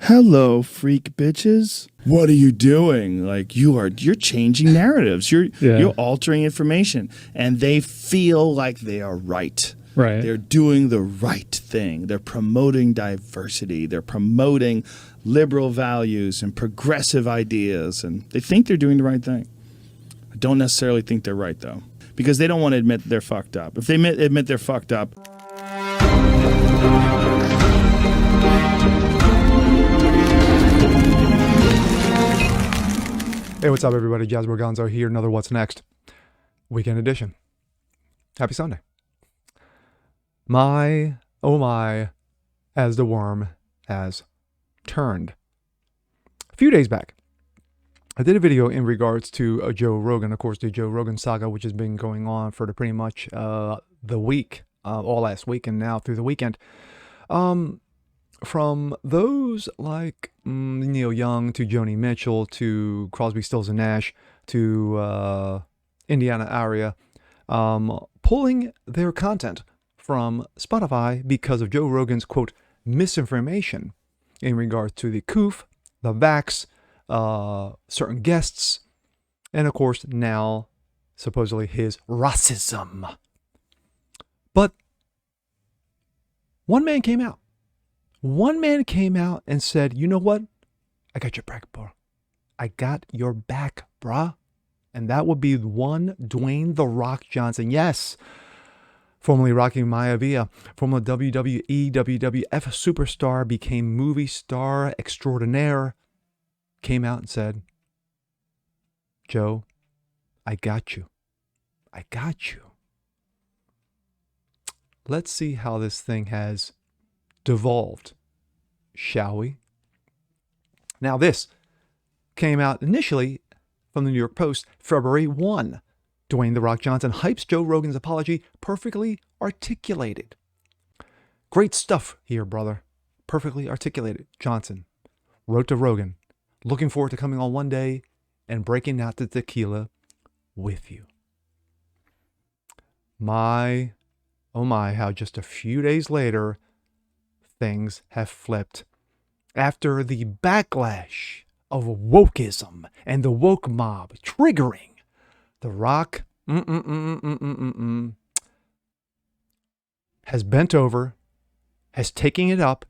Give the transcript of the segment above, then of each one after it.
Hello, freak bitches. What are you doing? Like you're changing narratives. You're altering information, and they feel like they are right. Right. They're doing the right thing. They're promoting diversity. They're promoting liberal values and progressive ideas, and they think they're doing the right thing. I don't necessarily think they're right though, because they don't want to admit they're fucked up. If they admit they're fucked up. Hey, what's up, everybody? Jasper Gonzo here. Another What's Next weekend edition. Happy Sunday. My, oh my, as the worm has turned. A few days back, I did a video in regards to Joe Rogan. Of course, the Joe Rogan saga, which has been going on for pretty much the week, all last week and now through the weekend. From those like Neil Young to Joni Mitchell to Crosby, Stills and Nash to Indiana Aria, pulling their content from Spotify because of Joe Rogan's, quote, misinformation in regards to the COOF, the vax, certain guests, and of course now supposedly his RAHCISM. But one man came out. One man came out and said, you know what? I got your back, bro. I got your back, bruh. And that would be one Dwayne "The Rock" Johnson. Yes. Formerly rocking Maya Villa. Former WWE, WWF superstar, became movie star extraordinaire. Came out and said, Joe, I got you. I got you. Let's see how this thing has devolved, shall we? Now, this came out initially from the New York Post, February 1. Dwayne "The Rock" Johnson hypes Joe Rogan's apology, perfectly articulated. Great stuff here, brother. Perfectly articulated. Johnson wrote to Rogan, looking forward to coming on one day and breaking out the tequila with you. My, oh my, how just a few days later, things have flipped. After the backlash of wokeism and the woke mob triggering The Rock has bent over, has taken it up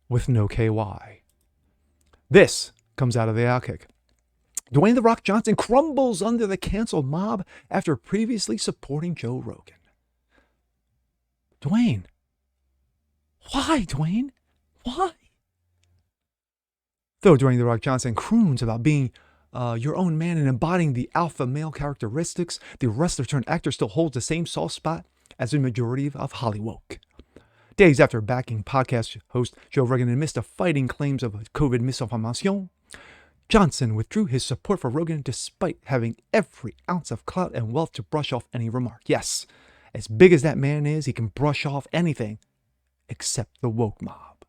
with no KY. This comes out of the Outkick. Dwayne "The Rock" Johnson crumbles under the canceled mob after previously supporting Joe Rogan. Dwayne. Why, Dwayne? Why? Though Dwayne "The Rock" Johnson croons about being your own man and embodying the alpha male characteristics, the wrestler turned actor still holds the same soft spot as the majority of Hollywood. Days after backing podcast host Joe Rogan amidst the fighting claims of COVID misinformation, Johnson withdrew his support for Rogan despite having every ounce of clout and wealth to brush off any remark. Yes, as big as that man is, he can brush off anything except the woke mob.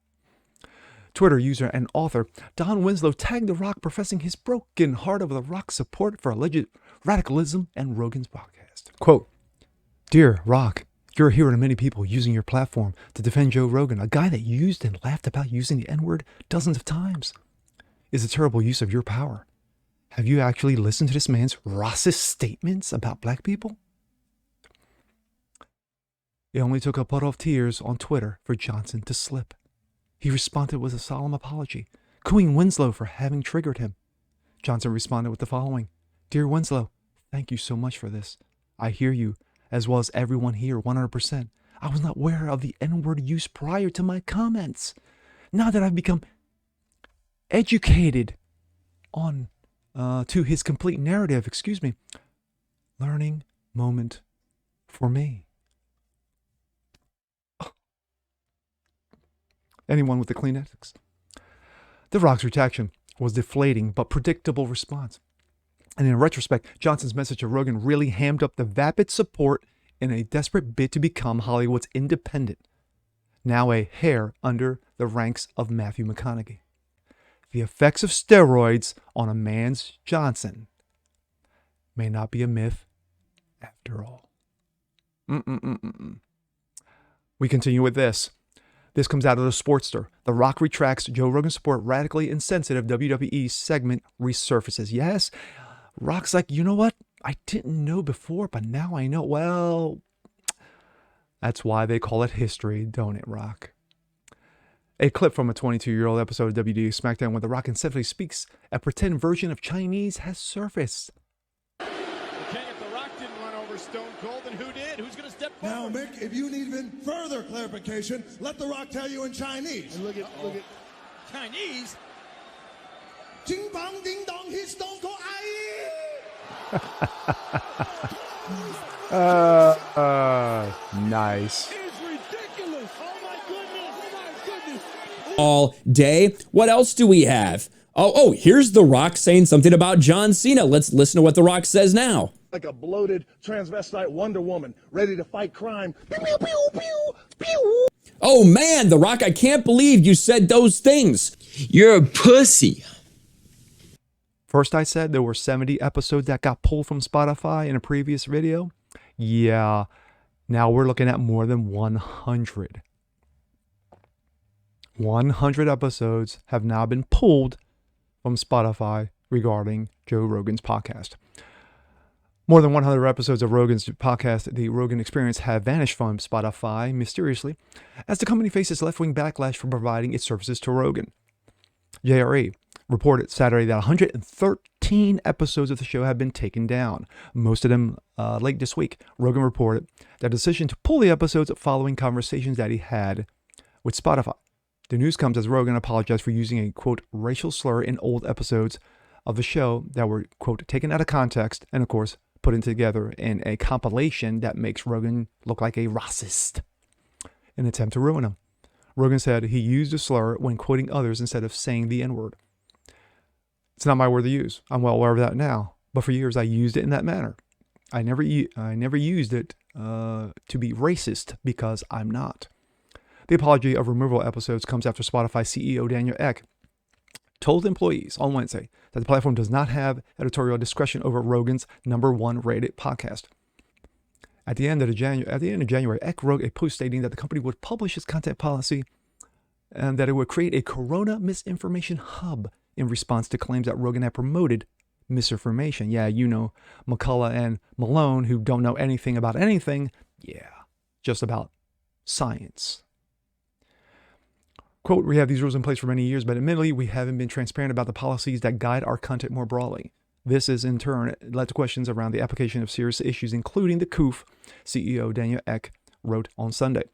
Twitter user and author Don Winslow tagged The Rock professing his broken heart over The Rock's support for alleged radicalism and Rogan's podcast. Quote, "Dear Rock, you're a hero to many people using your platform to defend Joe Rogan, a guy that used and laughed about using the N-word dozens of times. Is a terrible use of your power. Have you actually listened to this man's racist statements about black people?" It only took a puddle of tears on Twitter for Johnson to slip. He responded with a solemn apology, cooing Winslow for having triggered him. Johnson responded with the following: "Dear Winslow, thank you so much for this. I hear you, as well as everyone here, 100%. I was not aware of the N-word use prior to my comments. Now that I've become educated on to his complete narrative, learning moment for me." Anyone with the clean ethics. The Rock's reaction was deflating but predictable response. And in retrospect, Johnson's message to Rogan really hammed up the vapid support in a desperate bid to become Hollywood's independent, now a hair under the ranks of Matthew McConaughey. The effects of steroids on a man's Johnson may not be a myth after all. We continue with this. This comes out of the Sportster. The Rock retracts Joe Rogan's support. Radically insensitive WWE segment resurfaces. Yes, Rock's like, you know what? I didn't know before, but now I know. Well, that's why they call it history, don't it, Rock? A clip from a 22-year-old episode of WWE SmackDown where The Rock incidentally speaks a pretend version of Chinese has surfaced. Okay, if The Rock didn't run over Stone Cold, then who did? Who's going to step Now, forward? Mick, if you need even further clarification, let The Rock tell you in Chinese. And look at Chinese. Ding bang ding dong, he's Stone Cold. Nice. It's ridiculous. Oh my goodness. Oh my goodness. All day. What else do we have? Oh, here's The Rock saying something about John Cena. Let's listen to what The Rock says now. Like a bloated transvestite Wonder Woman, ready to fight crime. Pew, pew, pew, pew, pew. Oh man, The Rock, I can't believe you said those things. You're a pussy. First, I said there were 70 episodes that got pulled from Spotify in a previous video. Yeah, now we're looking at more than 100. 100 episodes have now been pulled from Spotify regarding Joe Rogan's podcast. More than 100 episodes of Rogan's podcast, The Rogan Experience, have vanished from Spotify mysteriously as the company faces left-wing backlash for providing its services to Rogan. JRE reported Saturday that 113 episodes of the show have been taken down, most of them late this week. Rogan reported that decision to pull the episodes following conversations that he had with Spotify. The news comes as Rogan apologized for using a, quote, racial slur in old episodes of the show that were, quote, taken out of context and, of course, put in together in a compilation that makes Rogan look like a racist in an attempt to ruin him. Rogan said he used a slur when quoting others instead of saying the N-word. It's not my word to use. I'm well aware of that now. But for years, I used it in that manner. I never used it to be racist because I'm not. The apology of removal episodes comes after Spotify CEO Daniel Ek told employees on Wednesday that the platform does not have editorial discretion over Rogan's #1 rated podcast. At the end of January, Ek wrote a post stating that the company would publish its content policy and that it would create a Corona misinformation hub in response to claims that Rogan had promoted misinformation. Yeah, you know, McCullough and Malone, who don't know anything about anything. Yeah, just about science. Quote, we have these rules in place for many years, but admittedly, we haven't been transparent about the policies that guide our content more broadly. This has in turn led to questions around the application of serious issues, including the COOF, CEO Daniel Ek wrote on Sunday.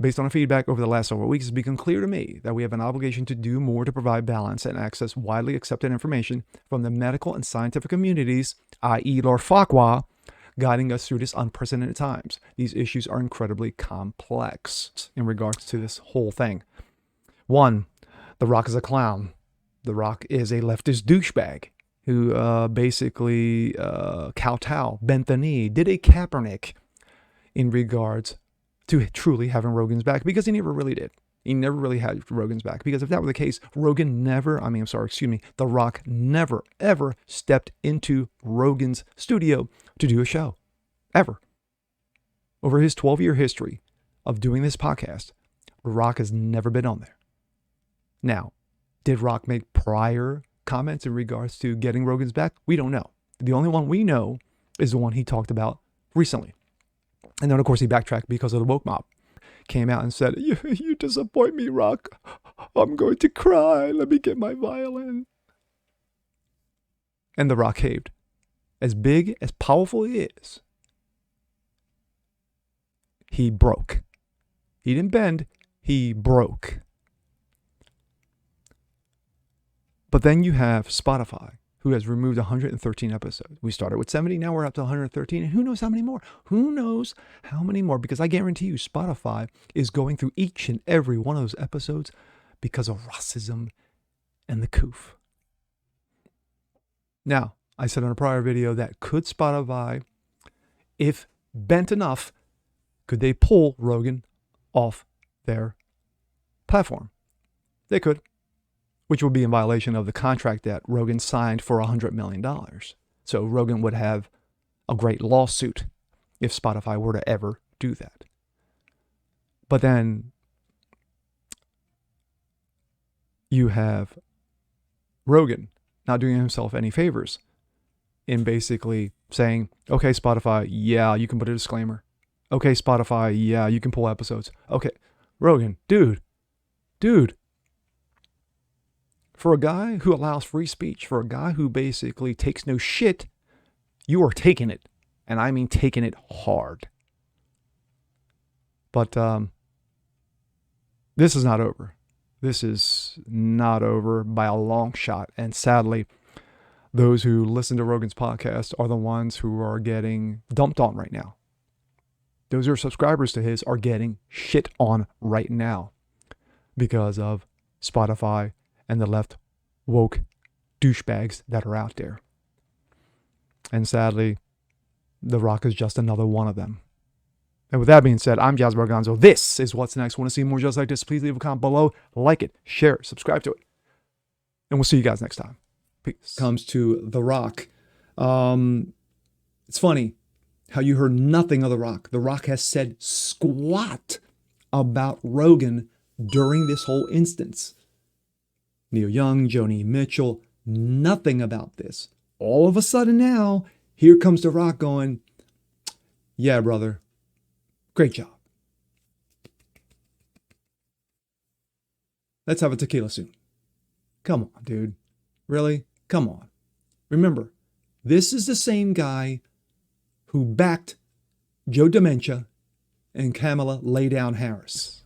Based on feedback over the last several weeks, it's become clear to me that we have an obligation to do more to provide balance and access widely accepted information from the medical and scientific communities, i.e. Lord Farquhar, guiding us through this unprecedented times. These issues are incredibly complex in regards to this whole thing. 1, The Rock is a clown. The Rock is a leftist douchebag who basically kowtow, bent the knee, did a Kaepernick in regards to truly having Rogan's back, because he never really did. He never really had Rogan's back, because if that were the case, The Rock never, ever stepped into Rogan's studio to do a show. Ever. Over his 12-year history of doing this podcast, The Rock has never been on there. Now, did Rock make prior comments in regards to getting Rogan's back? We don't know. The only one we know is the one he talked about recently. And then, of course, he backtracked because of the woke mob. Came out and said, you disappoint me, Rock. I'm going to cry. Let me get my violin. And The Rock caved. As big, as powerful he is, he broke. He didn't bend. He broke. But then you have Spotify, who has removed 113 episodes. We started with 70, now we're up to 113, and who knows how many more? Who knows how many more? Because I guarantee you Spotify is going through each and every one of those episodes because of RAHCISM and the COOF. Now, I said on a prior video that could Spotify, if bent enough, could they pull Rogan off their platform? They could. Which would be in violation of the contract that Rogan signed for $100 million. So Rogan would have a great lawsuit if Spotify were to ever do that. But then you have Rogan not doing himself any favors in basically saying, okay, Spotify, yeah, you can put a disclaimer. Okay, Spotify, yeah, you can pull episodes. Okay, Rogan, dude, for a guy who allows free speech, for a guy who basically takes no shit, you are taking it. And I mean taking it hard. But this is not over. This is not over by a long shot. And sadly, those who listen to Rogan's podcast are the ones who are getting dumped on right now. Those who are subscribers to his are getting shit on right now because of Spotify and the left woke douchebags that are out there. And sadly, The Rock is just another one of them. And with that being said, I'm Jazz Barganzo. This is What's Next. Want to see more just like this? Please leave a comment below. Like it, share it, subscribe to it. And we'll see you guys next time. Peace. Comes to The Rock. It's funny how you heard nothing of The Rock. The Rock has said squat about Rogan during this whole instance. Neil Young, Joni Mitchell, nothing about this. All of a sudden now, here comes The Rock going, yeah, brother, great job. Let's have a tequila soon. Come on, dude. Really? Come on. Remember, this is the same guy who backed Joe Dementia and Kamala Lay Down Harris.